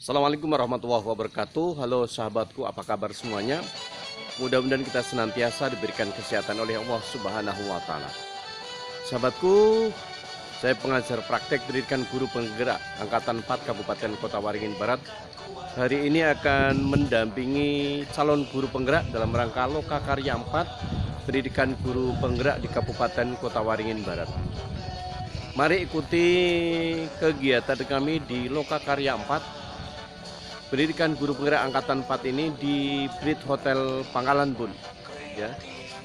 Assalamualaikum warahmatullahi wabarakatuh. Halo sahabatku, apa kabar semuanya? Mudah-mudahan kita senantiasa diberikan kesehatan oleh Allah Subhanahu wa Ta'ala. Sahabatku, saya pengajar praktek pendidikan guru penggerak Angkatan 4 Kabupaten Kota Waringin Barat. Hari ini akan mendampingi calon guru penggerak dalam rangka Lokakarya 4 Pendidikan Guru Penggerak di Kabupaten Kota Waringin Barat. Mari ikuti kegiatan kami di Lokakarya 4 Pendidikan Guru Penggerak Angkatan 4 ini di Brit Hotel Pangkalan Bun. Ya,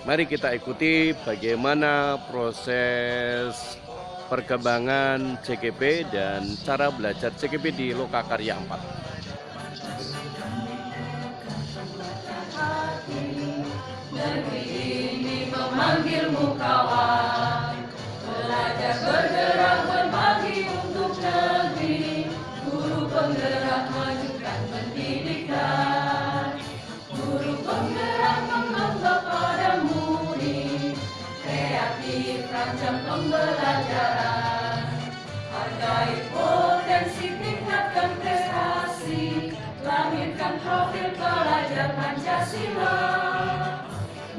mari kita ikuti bagaimana proses perkembangan CGP dan cara belajar CGP di Lokakarya 4. Negeri ini memanggilmu kawan, belajar bergerak berbagi untuk negeri, guru penggerak majukan pendidikan, guru penggerak menganggap pada murid, kreatif rancang pembelajaran, hargai potensi tingkatkan prestasi, lahirkan profil pelajar Pancasila.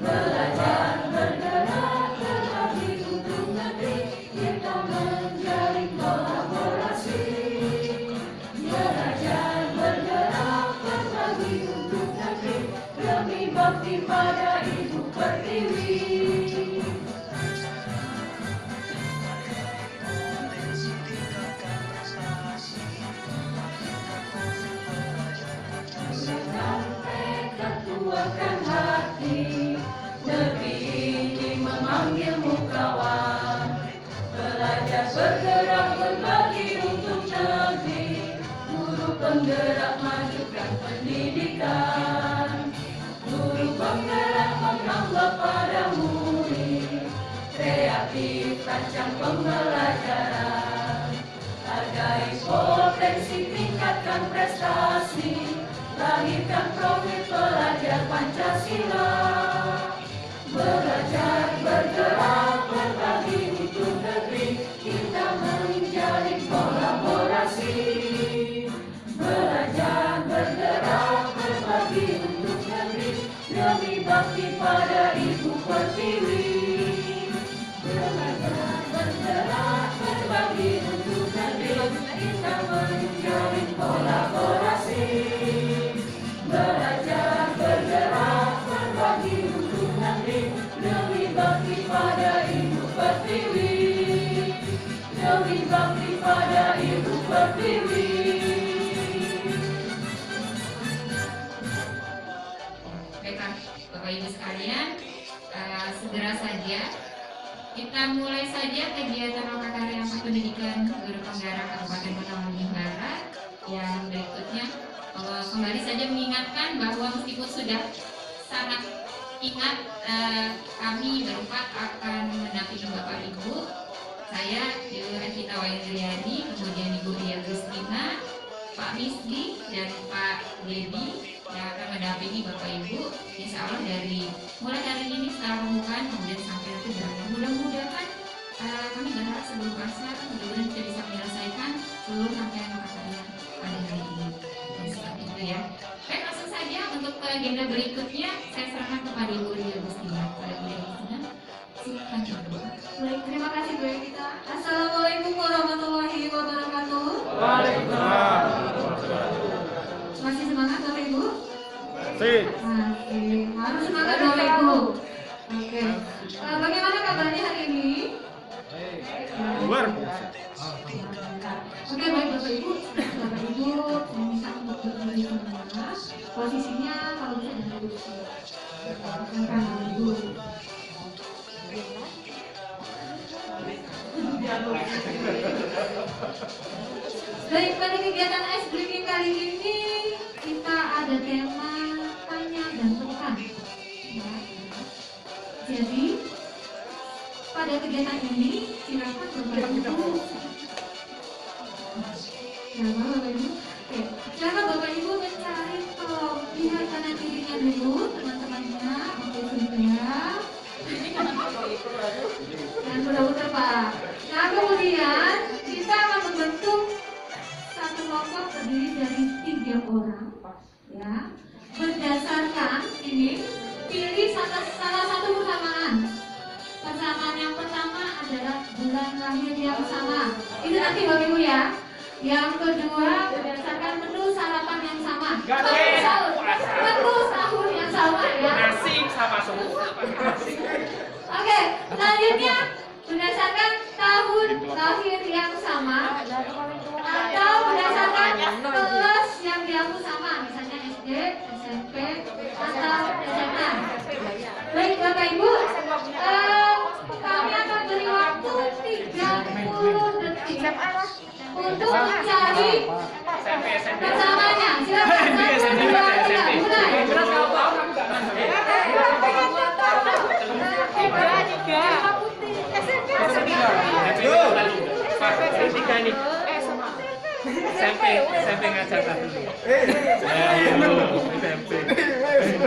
Belajar bergerak berbagi untuk negeri, kita menjalin kolaborasi. Belajar bergerak berbagi untuk negeri, demi bakti pada Ibu Pertiwi. Ketuakan hati, negeri ini memanggilmu kawan, belajar bergerak berbagi untuk negeri, guru penggerak majukan pendidikan, guru penggerak menganggap pada murid, kreatif rancang pembelajaran, hargai potensi tingkatkan prestasi, lahirkan profil pelajar Pancasila. Belajar bergerak berbagi untuk negeri, kita menjalin kolaborasi. Belajar bergerak berbagi untuk negeri, demi bakti pada Ibu Pertiwi. Belajar bergerak berbagi untuk negeri, kita menjalin kolaborasi. Belajar bergerak berbagi untuk negeri, demi bakti pada Ibu Pertiwi, demi bakti pada Ibu Pertiwi. Baiklah Bapak Ibu sekalian, segera saja kita mulai saja kegiatan Lokakarya Pendidikan Guru Penggerak Kabupaten Kota Waringin Barat. Yang berikutnya, kembali saja mengingatkan bahwa meskipun sudah sangat ingat, kami berempat akan mendampingi Bapak Ibu. Saya Ibu Evita Waindriani, kemudian Ibu Ria Gustina, Pak Misdi dan Pak Dedi yang akan mendampingi Bapak Ibu. Insya Allah dari mulai hari ini setelah pembukaan kemudian sampai nanti berakhir. Mudah-mudahan kami berharap sebelum pasar mudah-mudahan kita bisa menyelesaikan seluruh rangkaian Lokakarya pada hari ini. Seperti itu ya. Baik, langsung saja untuk agenda berikutnya saya serahkan kepada Ibu Ria Gustina. Pada Ibu Ria Gustina, silakan Ibu. Baik, terima kasih Bu Evita. Assalamualaikum warahmatullahi wabarakatuh. Waalaikumsalam. Masih semangat Bapak Ibu? Sip. Masih. Harus semangat Bapak Ibu. Oke. Bagaimana kabarnya hari ini? Luar biasa. Oke, baik Bapak Ibu. Bapak Ibu bisa untuk berdiri semua. Posisinya kalau bisa jangan duduk. Silakan Bapak Ibu. Baik, pada kegiatan ice breaking kali ini kita ada tema tanya dan tekan. Ya. Jadi pada kegiatan ini silakan Bapak Ibu. Silakan Bapak Ibu. Oke, silakan Bapak Ibu mencari lihat kanan kirinya dulu teman-temannya. Oke, sudah. Dan putar-putar Pak. Nah kemudian kita akan membentuk satu kelompok terdiri dari 3 salah satu persamaan. Persamaan yang pertama adalah bulan lahir yang sama. Itu nanti Bapak Ibu ya. Yang kedua berdasarkan menu sarapan yang sama. Menu sahur yang sama ya. Nasi sama semua. Oke, selanjutnya berdasarkan tahun lahir yang sama atau berdasarkan kelas yang diambil sama, misalnya SD, SMP, atau SMA. Baik Bapak Ibu, kami akan beri waktu 30 detik untuk mencari persamanya. Silakan SMP ngajar tadi.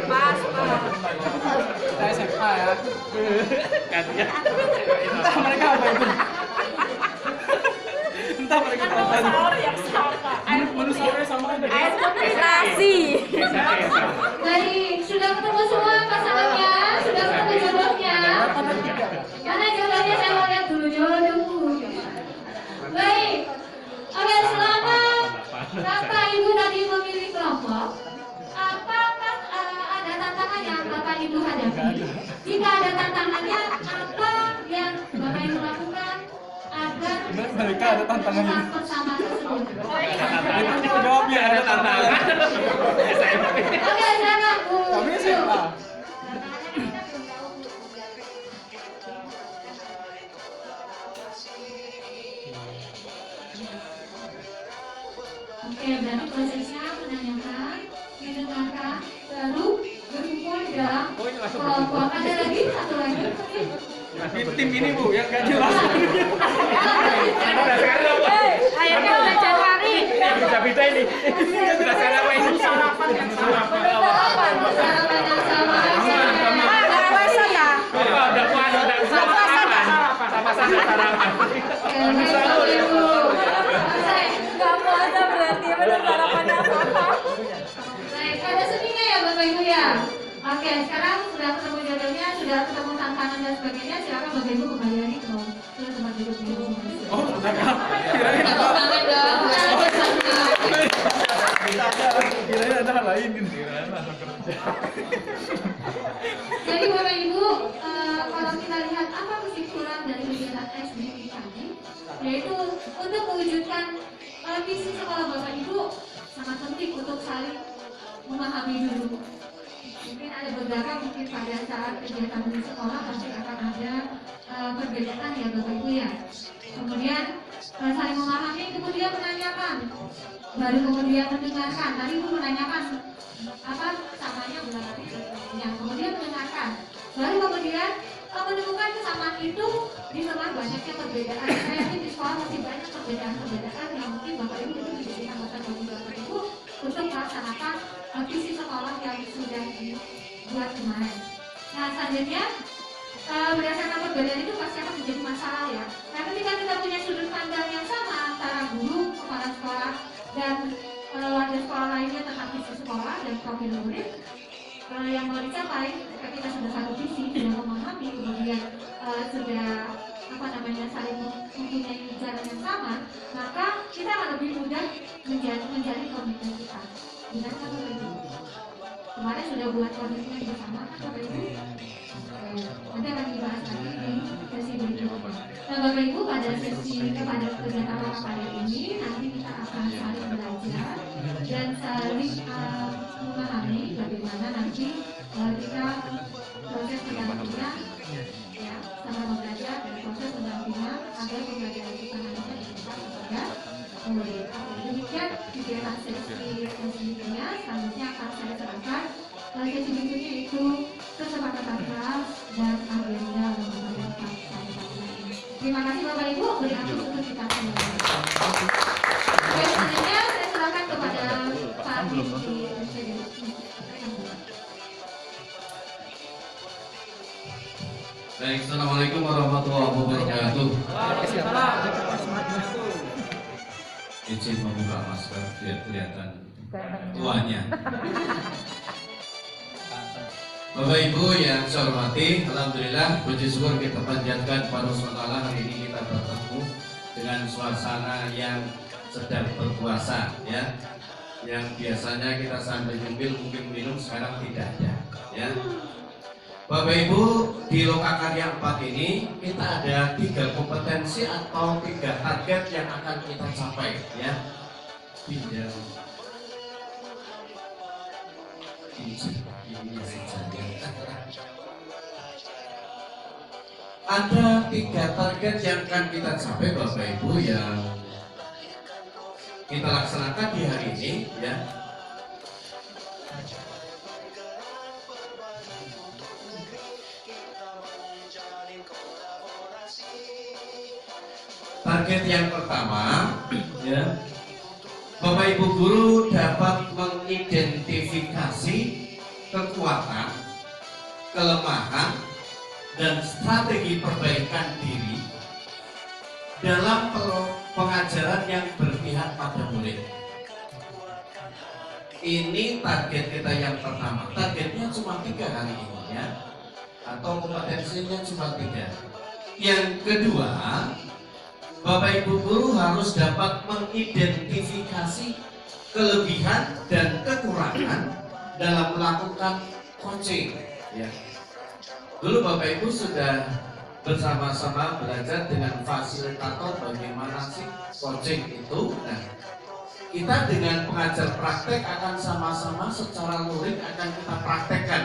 Pas. Kita SMA ya. Katanya. Entah mereka apa itu. Entah mereka apa. Manusia sama kan. Nasi. Baik, sudah ketemu semua pasangannya, sudah ketemu jodohnya. Mana jodohnya, saya mau lihat dulu jodohku. Baik, oke, selamat Bapak Ibu tadi memilih kelompok. Apakah ada tantangan yang Bapak Ibu hadapi? Jika ada tantangannya, apa yang Bapak Ibu lakukan agar Mereka ada tantangannya. bersama tersebut? Nanti aku jawabnya ada tantangan. Oke, silakan Bu. Kami SMA. Oke, berarti prosesnya menanyakan, mendengarkan, baru berkumpul di dalam kelompok. Ada lagi? Satu lagi? Tim ini Bu yang gak jelas. Akhirnya udah Januari. Bisa ini. Sudah sarapan ini. Sarapan yang sarapan. Sarapan yang sama. Ada puasa ya? Udah puasa, udah sarapan. Sama-sama sarapan. Oke, baik, Ibu. Selesai. Gak puasa berarti bener sarapan apa-apa. Baik, ada seninya ya Bapak Ibu ya? Oke, sekarang sudah ketemu jodohnya, sudah ketemu tantangan dan sebagainya, silakan Bapak Ibu kembali lagi ke tempat duduk di rumah. Oh, sudah kan? Kirain Tepuk tangan dong. kirain ada hal lain ini. Jadi Bapak Ibu, kalau kita lihat apa kesimpulan dari kegiatan SBK tadi, yaitu untuk mewujudkan visi sekolah Bapak Ibu sangat penting untuk saling memahami dulu. Mungkin ada beberapa mungkin pada saat kegiatan di sekolah pasti akan ada perbedaan ya Bapak Ibu ya. Kemudian saling memahami, kemudian menanyakan, baru kemudian mendengarkan. Tadi Ibu menanyakan apa samanya bulan hari yang kemudian mendengarkan, baru kemudian menemukan kesamaan itu di tengah banyaknya perbedaan. Saya yakin di sekolah masih banyak perbedaan-perbedaan yang mungkin Bapak Ibu itu menjadi anggota bagi Bapak Ibu untuk melaksanakan visi sekolah yang sudah dibuat kemarin. Nah selanjutnya berdasarkan perbedaan itu pasti akan menjadi masalah ya. Nah ketika kita punya sudut pandang yang sama antara guru, kepala sekolah dan warga sekolah lainnya tentang visi sekolah dan profil murid, yang mau dicapai ketika kita sudah satu visi, sudah memahami, kemudian sudah saling mempunyai jalan yang sama, maka kita akan lebih mudah menjadi komitmen kita. Benar kan Bapak Ibu? Kemarin sudah buat komitmen bersama kan Bapak Ibu? Nanti akan dibahas lagi di sesi berikutnya. Nah Bapak Ibu, pada kegiatan pada ini nanti kita akan saling belajar dan saling memahami bagaimana nanti kita proses pendampingan ya, sama belajar dan proses pendampingan agar pembelajaran kita nantinya berkembang kepada murid. Demikian kegiatan sesi selanjutnya. Selanjutnya akan saya serahkan sesi berikutnya itu kesepakatan kelas dan agenda lembaga ini. Terima kasih Bapak Ibu, beri aku untuk kita semua. Oke, selanjutnya saya serahkan kepada Pak Didi. Baik, Assalamualaikum warahmatullahi wabarakatuh. Izin membuka masker biar kelihatan tuanya. Bapak Ibu yang saya hormati, alhamdulillah puji syukur kita panjatkan kepada Allah, hari ini kita bertemu dengan suasana yang sedang berpuasa ya. Yang biasanya kita sambil nyemil mungkin minum, sekarang tidak ada ya. Bapak Ibu, di Lokakarya 4 ini kita ada 3 kompetensi atau 3 target yang akan kita capai ya. Bidang ada 3 target yang akan kita capai Bapak Ibu yang kita laksanakan di hari ini ya. Target yang pertama ya, Bapak Ibu guru dapat mengidentifikasi kekuatan, kelemahan, dan strategi perbaikan diri dalam pengajaran yang berpihak pada murid. Ini target kita yang pertama. Targetnya cuma 3 kali ini ya, atau kompetensinya cuma 3. Yang kedua, Bapak Ibu guru harus dapat mengidentifikasi kelebihan dan kekurangan dalam melakukan coaching ya. Dulu Bapak Ibu sudah bersama-sama belajar dengan fasilitator bagaimana sih coaching itu. Nah, kita dengan pengajar praktek akan sama-sama secara luring akan kita praktekkan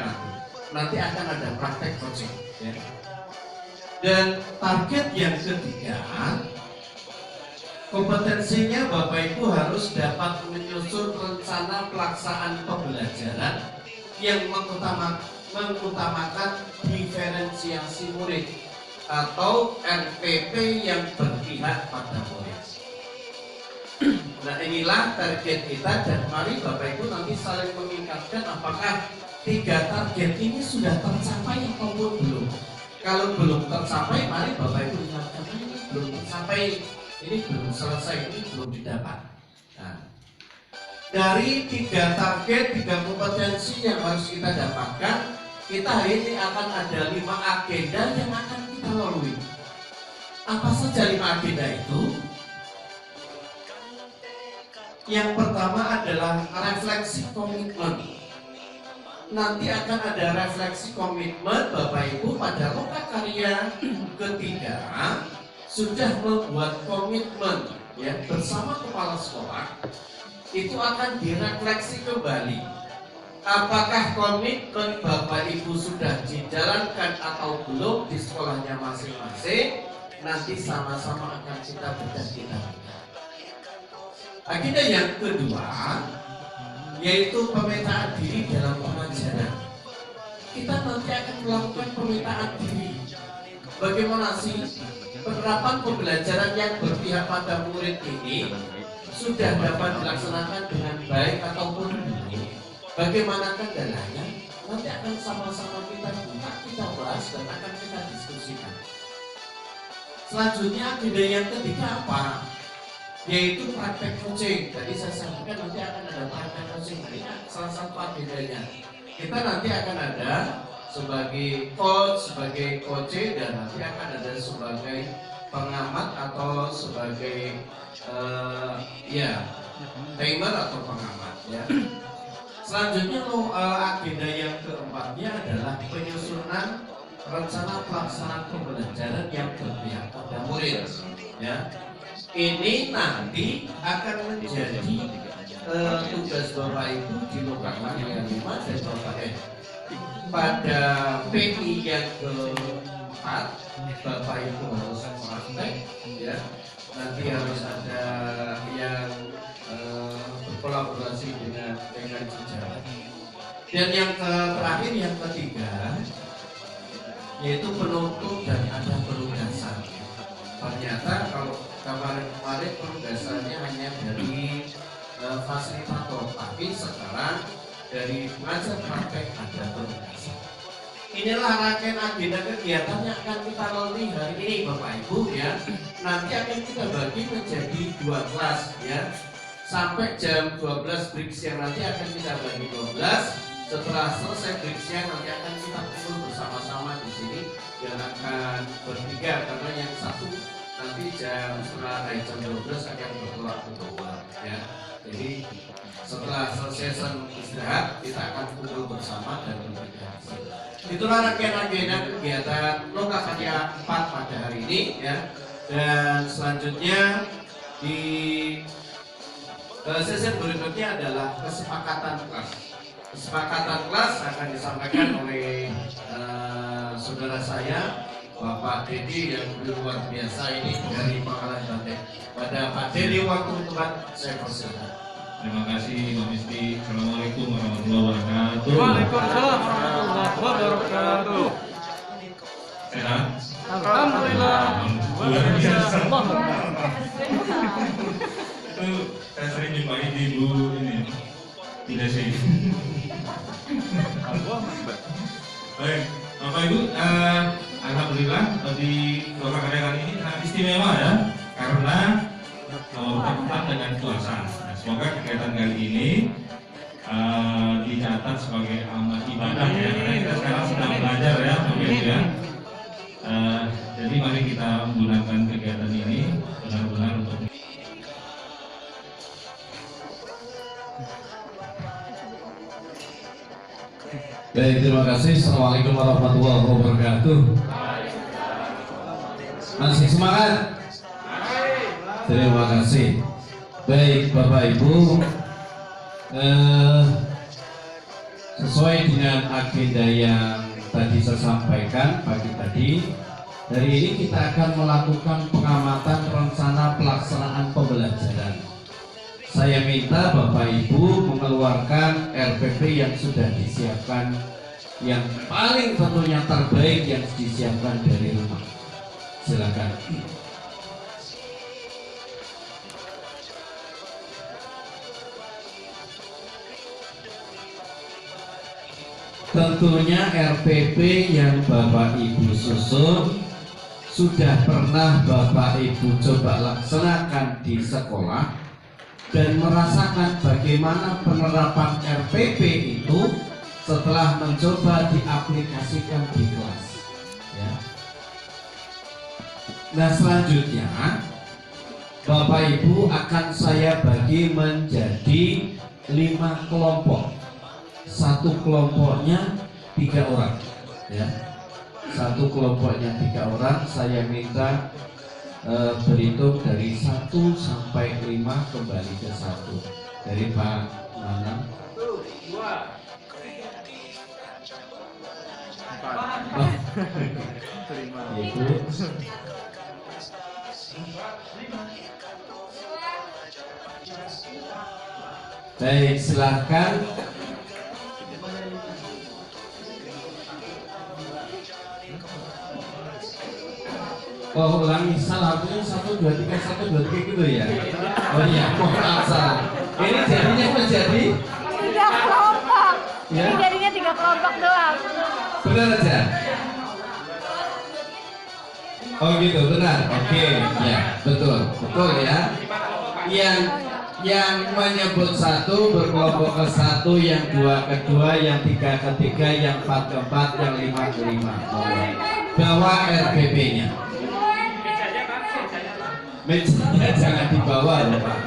nanti akan ada praktek coaching ya. Dan target yang ketiga, kompetensinya Bapak Ibu harus dapat menyusun rencana pelaksanaan pembelajaran yang mengutamakan diferensiasi murid atau RPP yang berpihak pada murid. Nah, inilah target kita dan mari Bapak Ibu nanti saling mengingatkan apakah 3 target ini sudah tercapai ataupun belum. Kalau belum tercapai, mari Bapak Ibu ingatkan ini belum tercapai. Ini belum selesai, ini belum didapat. Nah, dari 3 target, 3 kompetensi yang harus kita dapatkan, kita hari ini akan ada 5 agenda yang akan kita lalui. Apa saja 5 agenda itu? Yang pertama adalah refleksi komitmen. Nanti akan ada refleksi komitmen Bapak Ibu pada Lokakarya ketiga sudah membuat komitmen ya bersama kepala sekolah, itu akan direfleksi kembali. Apakah komitmen Bapak Ibu sudah dijalankan atau belum di sekolahnya masing-masing? Nanti sama-sama akan kita bedah. Agenda yang kedua yaitu pemetaan diri dalam pengajaran. Kita nanti akan melakukan pemetaan diri. Bagaimana sih penerapan pembelajaran yang berpihak pada murid ini sudah dapat dilaksanakan dengan baik ataupun belum? Bagaimana kendalanya? Nanti akan sama-sama kita buka, kita bahas dan akan kita diskusikan. Selanjutnya agenda yang ketiga apa? Yaitu praktek coaching. Tadi saya sampaikan nanti akan ada praktek coaching. Ini salah satu agendanya. Kita nanti akan ada sebagai coach, sebagai coach, dan nanti akan ada sebagai pengamat atau sebagai timer atau pengamat ya. Selanjutnya agenda yang keempatnya adalah penyusunan rencana pelaksanaan pembelajaran yang berpihak pada murid ya. Ini nanti akan menjadi tugas Bapak Ibu di Lokakarya 5 dan Bapak pada PI yang keempat, Bapak Ibu harus praktek ya. Nanti harus ada yang berkolaborasi dengan sejarah. Dan yang terakhir yang ketiga yaitu penutup dan ada penugasan. Ternyata kalau kemarin penugasannya hanya dari fasilitator, tapi sekarang dari pengajar praktek ada penugasan. Inilah rangkaian agenda kegiatan yang akan kita lalui hari ini Bapak Ibu ya. Nanti akan kita bagi menjadi 2 kelas ya. Sampai jam 12 break siang nanti akan kita bagi 12. Setelah selesai break siang nanti akan kita kumpul bersama-sama di sini dan akan bertiga karena yang satu nanti jam 12 akan bertolak ke Bogor ya. Jadi setelah selesai istirahat kita akan kumpul bersama dan bertiga. Itulah rangkaian kegiatan Loka Karya 4 pada hari ini ya. Dan selanjutnya di sesi berikutnya adalah kesepakatan kelas. Kesepakatan kelas akan disampaikan oleh saudara saya, Bapak Dedi yang luar biasa ini dari Pangkalan Banteng. Pada Pak Dedi waktu tempat saya persilakan. Terima kasih Pak Misti. Assalamualaikum warahmatullahi wabarakatuh. Waalaikumsalam warahmatullahi wabarakatuh. Sehat? Alhamdulillah. Luar biasa. Itu saya sering jumpai di ibu ini. Tidak sih. Baik, Bapak Ibu, alhamdulillah di Loka Karya kali ini sangat istimewa ya, karena bertepatan dengan puasa. Nah, semoga kegiatan kali ini dicatat sebagai amal ibadah ya, karena kita sekarang sedang belajar ya, Bapak Ibu ya. Jadi mari kita menggunakan kegiatan ini benar-benar untuk Baik, terima kasih. Assalamualaikum warahmatullahi wabarakatuh. Masih semangat? Terima kasih. Baik, Bapak Ibu, sesuai dengan agenda yang tadi saya sampaikan pagi tadi, hari ini kita akan melakukan pengamatan rencana pelaksanaan pembelajaran. Saya minta Bapak Ibu mengeluarkan RPP yang sudah disiapkan, yang paling tentunya terbaik yang disiapkan dari rumah. Silakan. Tentunya RPP yang Bapak Ibu susun sudah pernah Bapak Ibu coba laksanakan di sekolah dan merasakan bagaimana penerapan RPP itu setelah mencoba diaplikasikan di kelas ya. Nah, selanjutnya Bapak Ibu akan saya bagi menjadi 5 kelompok. Satu kelompoknya 3 orang ya. Satu kelompoknya 3 orang. Saya minta berhitung dari 1 sampai 5 kembali ke 1. Dari Pak Nanang. 1, 2, 4. Ibu. Baik, silakan. Oh, ulangi, salah, artinya 1, 2, 3, 1, 2, 3 gitu ya. Oh iya, mohon salah. Ini jadinya menjadi 3 kelompok. Ya. Ini jadinya 3 kelompok doang. benar aja. Oh gitu, benar. Oke, ya, betul, betul ya. Yang menyebut 1 berkelompok ke 1, yang 2 ke 2, yang 3 ke 3, yang 4 ke 4, yang 5 ke 5. Bawa RPP-nya. Mejanya jangan dibawa loh Pak.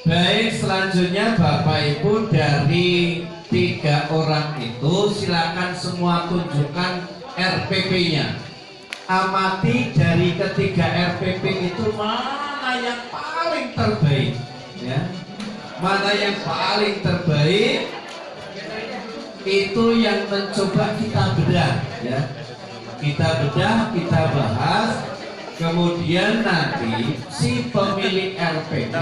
Baik, selanjutnya Bapak Ibu dari 3 orang itu silakan semua tunjukkan RPP-nya. Amati dari ketiga RPP itu mana yang paling terbaik, ya. Mana yang paling terbaik itu yang mencoba kita bedah, ya. Kita bedah, kita bahas. Kemudian nanti si pemilik RPP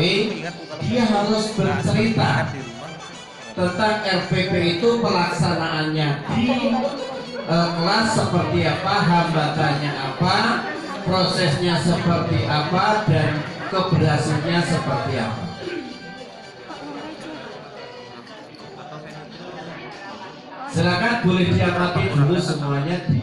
dia harus bercerita tentang RPP itu pelaksanaannya di kelas seperti apa, hambatannya apa, prosesnya seperti apa, dan keberhasilannya seperti apa. Silakan boleh diamati dulu semuanya di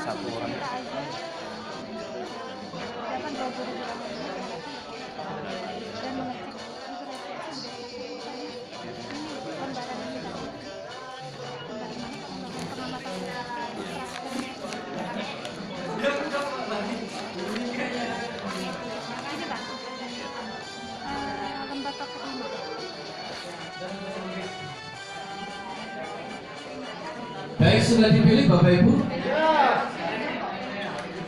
satu orang. Baik, sudah dipilih Bapak Ibu?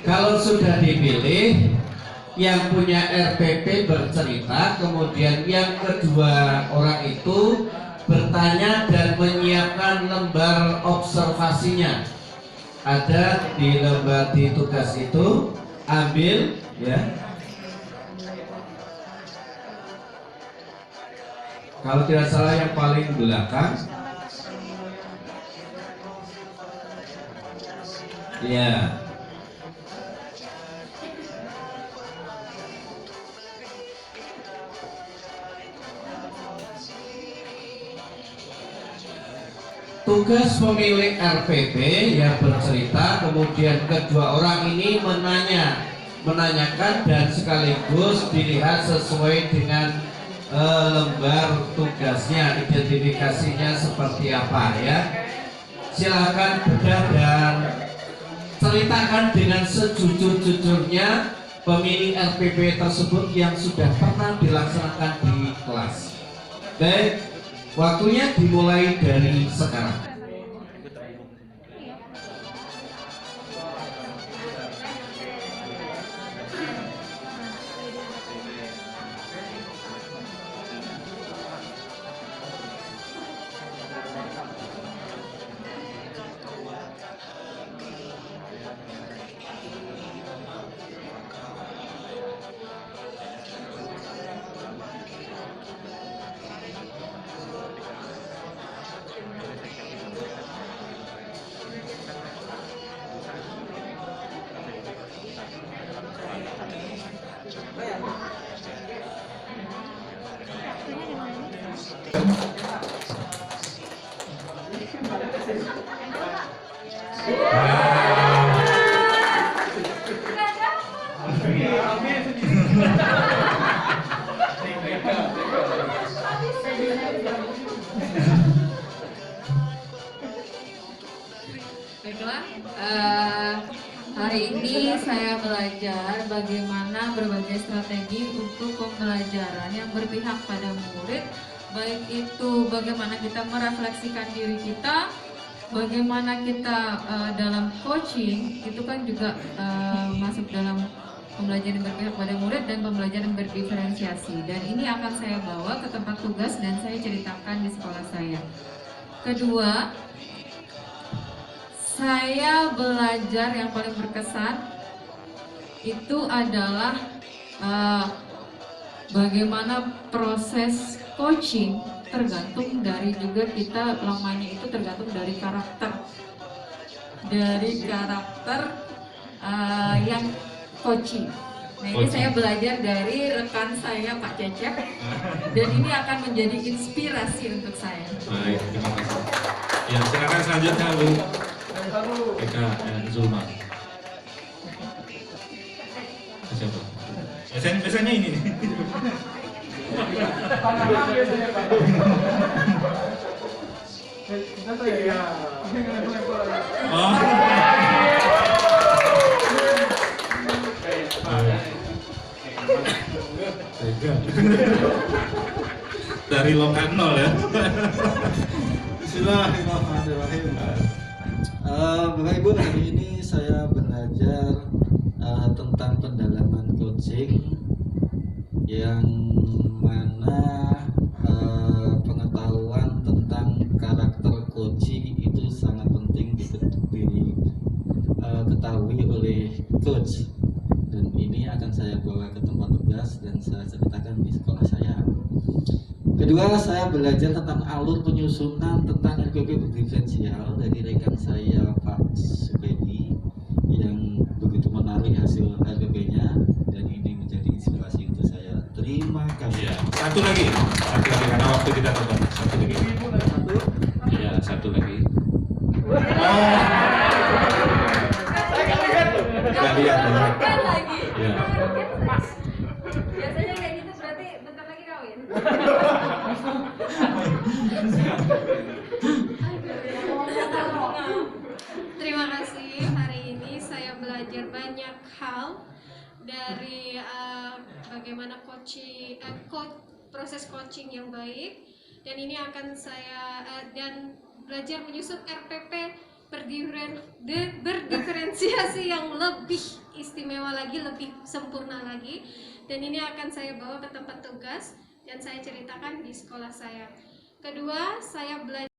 Kalau sudah dipilih, yang punya RPP bercerita, kemudian yang kedua orang itu bertanya dan menyiapkan lembar observasinya. Ada di lembar di tugas itu, ambil ya. Kalau tidak salah yang paling belakang. Ya. Tugas pemilik RPP yang bercerita, kemudian kedua orang ini menanyakan dan sekaligus dilihat sesuai dengan lembar tugasnya, identifikasinya seperti apa ya. Silakan bedah dan ceritakan dengan sejujur-jujurnya pemilih RPP tersebut yang sudah pernah dilaksanakan di kelas. Baik, waktunya dimulai dari sekarang. Baiklah, hari ini saya belajar bagaimana berbagai strategi untuk pembelajaran yang berpihak pada murid, baik itu bagaimana kita merefleksikan diri kita, bagaimana kita dalam coaching, itu kan juga masuk dalam pembelajaran yang berpihak pada murid dan pembelajaran berdiferensiasi. Dan ini akan saya bawa ke tempat tugas dan saya ceritakan di sekolah saya. Kedua, saya belajar yang paling berkesan itu adalah bagaimana proses coaching tergantung dari juga kita lamanya itu tergantung dari karakter yang coaching. Nah ini saya belajar dari rekan saya Pak Cecep dan ini akan menjadi inspirasi untuk saya. Baik, terima kasih. Ya, silakan selanjutnya Bu. Eka dan Zulma. Siapa? Biasanya ini nih. Oh. Dari lokal nol ya. Bismillahirrahmanirrahim. Bapak Ibu, hari ini saya belajar tentang pendalaman coaching yang mana pengetahuan tentang karakter coaching itu sangat penting diketahui oleh coach, dan ini akan saya bawa ke tempat tugas dan saya ceritakan di sekolah saya. Kedua, saya belajar tentang alur penyusunan tentang RPP berdiferensial dari rekan saya Pak Supedi yang begitu menarik hasil RPP-nya, dan ini menjadi inspirasi untuk saya. Terima kasih. Ya, satu lagi karena waktu kita terbatas. Satu lagi. Ya, satu lagi. Nggak lihat. Kan lagi. Ya. Biasanya kayak gitu berarti bentar lagi kawin. Terima kasih. Hari ini saya belajar banyak hal dari bagaimana proses coaching yang baik, dan ini akan saya dan belajar menyusun RPP berdiferensiasi yang lebih istimewa lagi, lebih sempurna lagi, dan ini akan saya bawa ke tempat tugas dan saya ceritakan di sekolah saya. Kedua, saya belajar